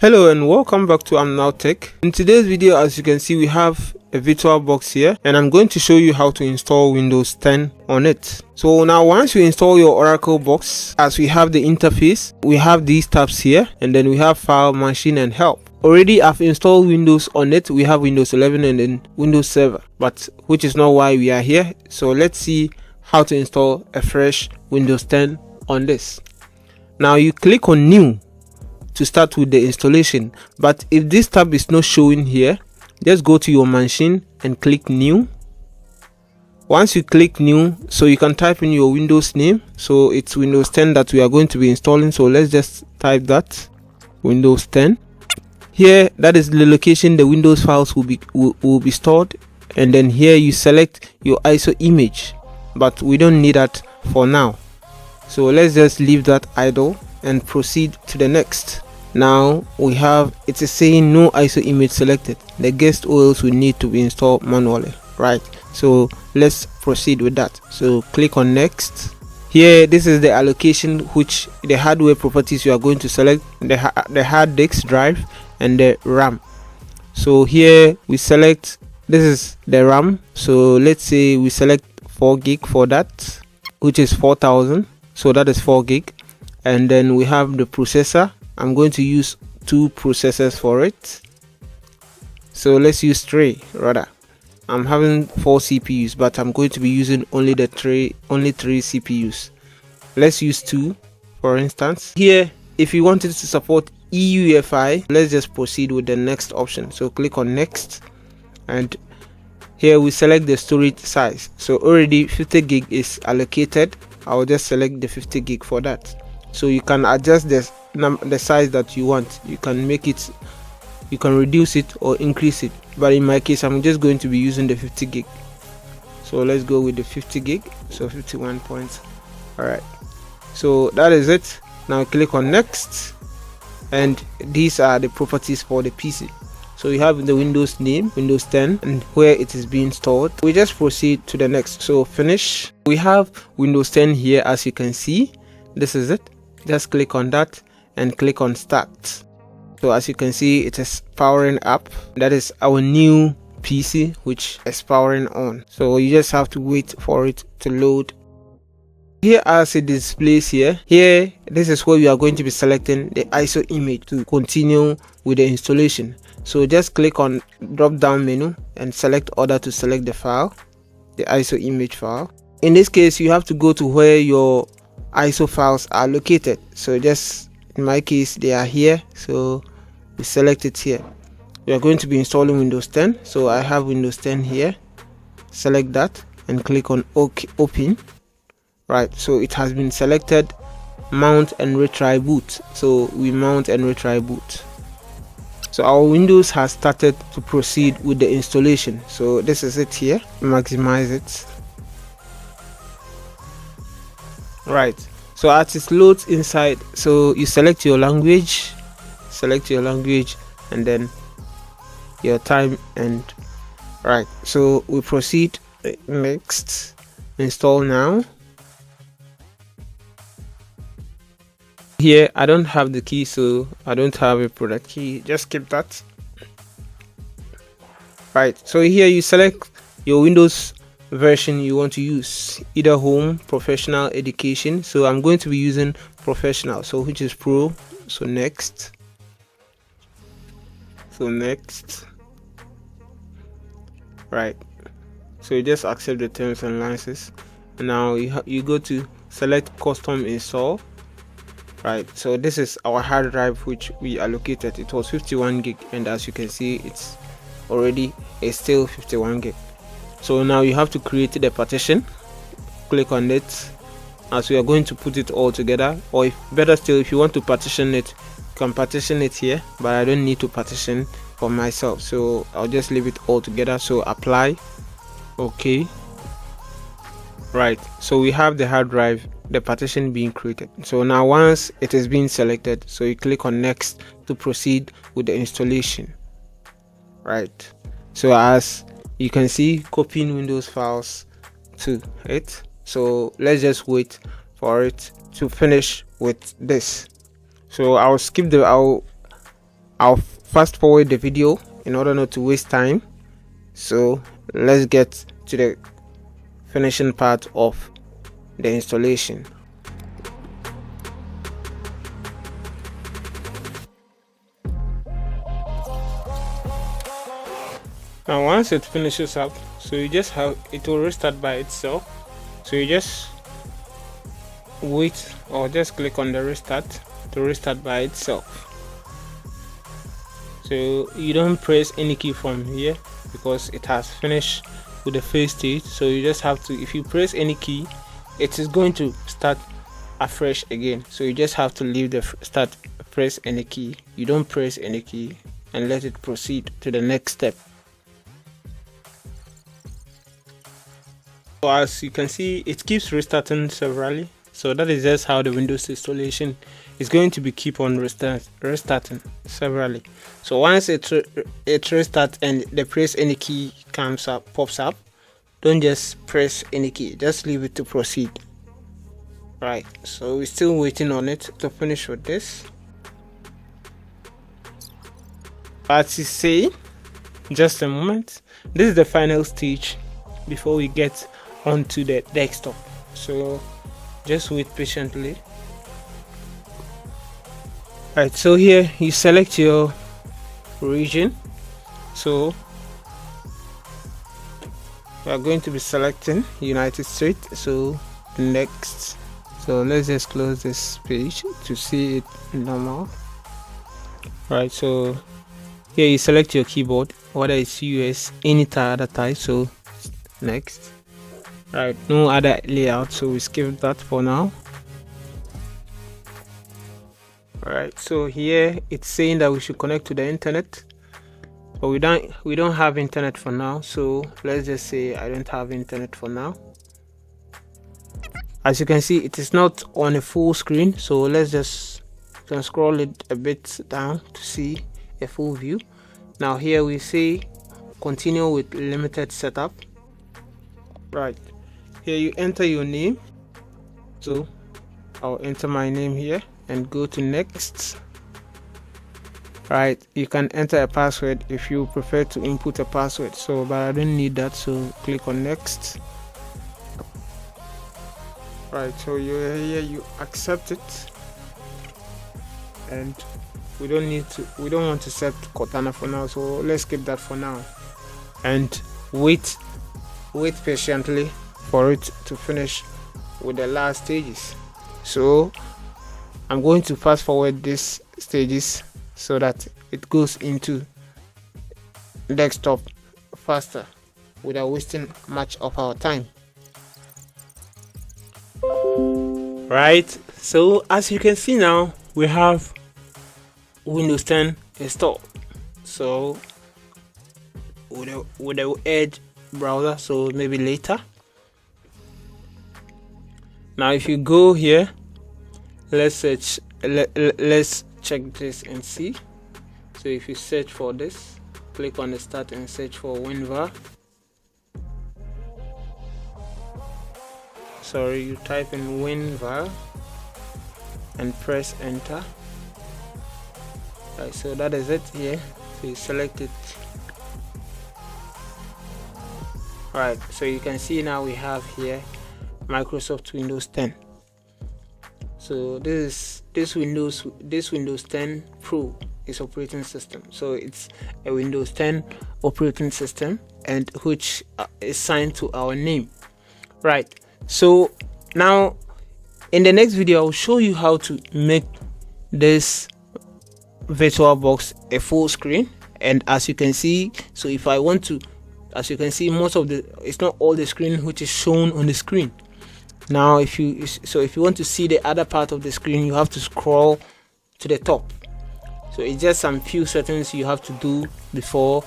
Hello and welcome back to Amnow Tech. In today's video, as you can see, we have a virtual box here and I'm going to show you how to install Windows 10 on it. So now once you install your Oracle box, as we have the interface, we have these tabs here and then we have File, Machine and Help. Already I've installed Windows on it. We have Windows 11 and then Windows Server, but which is not why we are here. So let's see how to install a fresh Windows 10 on this. Now you click on New to start with the installation, but if this tab is not showing here, just go to your machine and click New. Once you click New, so you can type in your Windows name. So it's Windows 10 that we are going to be installing, so let's just type that, Windows 10. Here, that is the location the Windows files will be stored, and then here you select your ISO image, but we don't need that for now, so let's just leave that idle and proceed to the next. Now we have, it is saying no ISO image selected. The guest OS will need to be installed manually, right? So let's proceed with that. So click on next. Here, this is the allocation, which the hardware properties you are going to select, the hard disk drive and the RAM. So here we select, this is the RAM, so let's say we select 4 gig for that, which is 4000, so that is 4 gig. And then we have the processor. I'm going to use 2 processors for it, so let's use 3 rather. I'm having 4 CPUs, but I'm going to be using only 3 CPUs. Let's use 2 for instance. Here, if you wanted to support EUFI, let's just proceed with the next option. So click on next, and here we select the storage size. So already 50 gig is allocated. I'll just select the 50 gig for that. So you can adjust the size that you want. You can make it, you can reduce it or increase it, but in my case I'm just going to be using the 50 gig. So let's go with the 50 gig, so 51 points. All right, so that is it. Now click on next, and these are the properties for the PC. So you have the Windows name, Windows 10, and where it is being stored. We just proceed to the next. So finish. We have Windows 10 here, as you can see. This is it. Just click on that and click on start. So as you can see, it is powering up. That is our new PC, which is powering on. So you just have to wait for it to load. Here as it displays here, this is where we are going to be selecting the ISO image to continue with the installation. So just click on drop down menu and select order to select the file, the ISO image file. In this case, you have to go to where your ISO files are located. So just in my case, they are here, so we select it here. We are going to be installing Windows 10, so I have Windows 10 here. Select that and click on OK, open. Right, so it has been selected. Mount and retry boot. So we mount and retry boot. So our Windows has started to proceed with the installation. So this is it here. Maximize it. Right, so as it loads inside, so you select your language, and then your time, and right, so we proceed. Next, install now. Here I don't have the key, so I don't have a product key, just keep that. Right, so here you select your Windows version you want to use, either home, professional, education. So I'm going to be using professional, so which is pro. So next, right, so you just accept the terms and licenses. Now you go to select custom install. Right, so this is our hard drive which we allocated. It was 51 gig, and as you can see, it's still 51 gig. So now you have to create the partition. Click on it, as we are going to put it all together, or better still, if you want to partition it, you can partition it here, but I don't need to partition for myself, so I'll just leave it all together. So apply, okay. Right, so we have the hard drive, the partition being created. So now once it is being selected, so you click on next to proceed with the installation. Right, so as you can see, copying Windows files to it. So let's just wait for it to finish with this. So I'll I'll fast forward the video in order not to waste time. So let's get to the finishing part of the installation. Now once it finishes up, so you just have it will restart by itself. So you just wait or just click on the restart to restart by itself. So you don't press any key from here because it has finished with the first stage. So you just have to, if you press any key, it is going to start afresh again. So you just have to leave the start, press any key. You don't press any key and let it proceed to the next step. So as you can see, it keeps restarting severally. So that is just how the Windows installation is going to be keep on restarting severally. So once it restarts and the press any key pops up, don't just press any key, just leave it to proceed. Right, so we're still waiting on it to finish with this. As you see, just a moment, this is the final stage before we get onto the desktop. So just wait patiently. Right, so here you select your region. So we are going to be selecting United States. So next, so let's just close this page to see it normal. Right, so here you select your keyboard, whether it's US, any other type. So next. Right, no other layout, so we skip that for now. Alright, so here it's saying that we should connect to the internet, but we don't have internet for now. So let's just say I don't have internet for now. As you can see, it is not on a full screen, so let's just scroll it a bit down to see a full view. Now here we say continue with limited setup. Right, here you enter your name. So I'll enter my name here and go to next. Right, you can enter a password if you prefer to input a password, so but I don't need that, so click on next. Right, so you're here, you accept it, and we don't want to set Cortana for now, so let's skip that for now and wait patiently for it to finish with the last stages. So I'm going to fast forward these stages so that it goes into desktop faster without wasting much of our time. Right, so as you can see now, we have Windows 10 installed. So with the Edge browser, so maybe later. Now if you go here, let's search, let's check this and see. So if you search for this, click on the start and search for WinVar. Sorry, you type in WinVar and press enter. Right, so that is it here. So you select it. Right, so you can see now we have here Microsoft Windows 10. So this Windows 10 Pro is operating system. So it's a Windows 10 operating system, and which is signed to our name. Right, so now in the next video I'll show you how to make this VirtualBox a full screen. And as you can see, so if I want to, as you can see, it's not all the screen which is shown on the screen. Now if you want to see the other part of the screen, you have to scroll to the top. So it's just some few settings you have to do before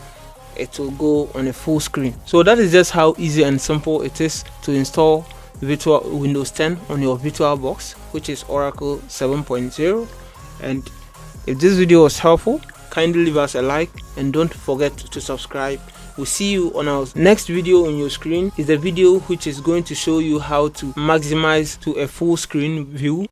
it will go on a full screen. So that is just how easy and simple it is to install Windows 10 on your VirtualBox, which is Oracle 7.0. And if this video was helpful, kindly leave us a like and don't forget to subscribe. We'll see you on our next video. On your screen is the video which is going to show you how to maximize to a full screen view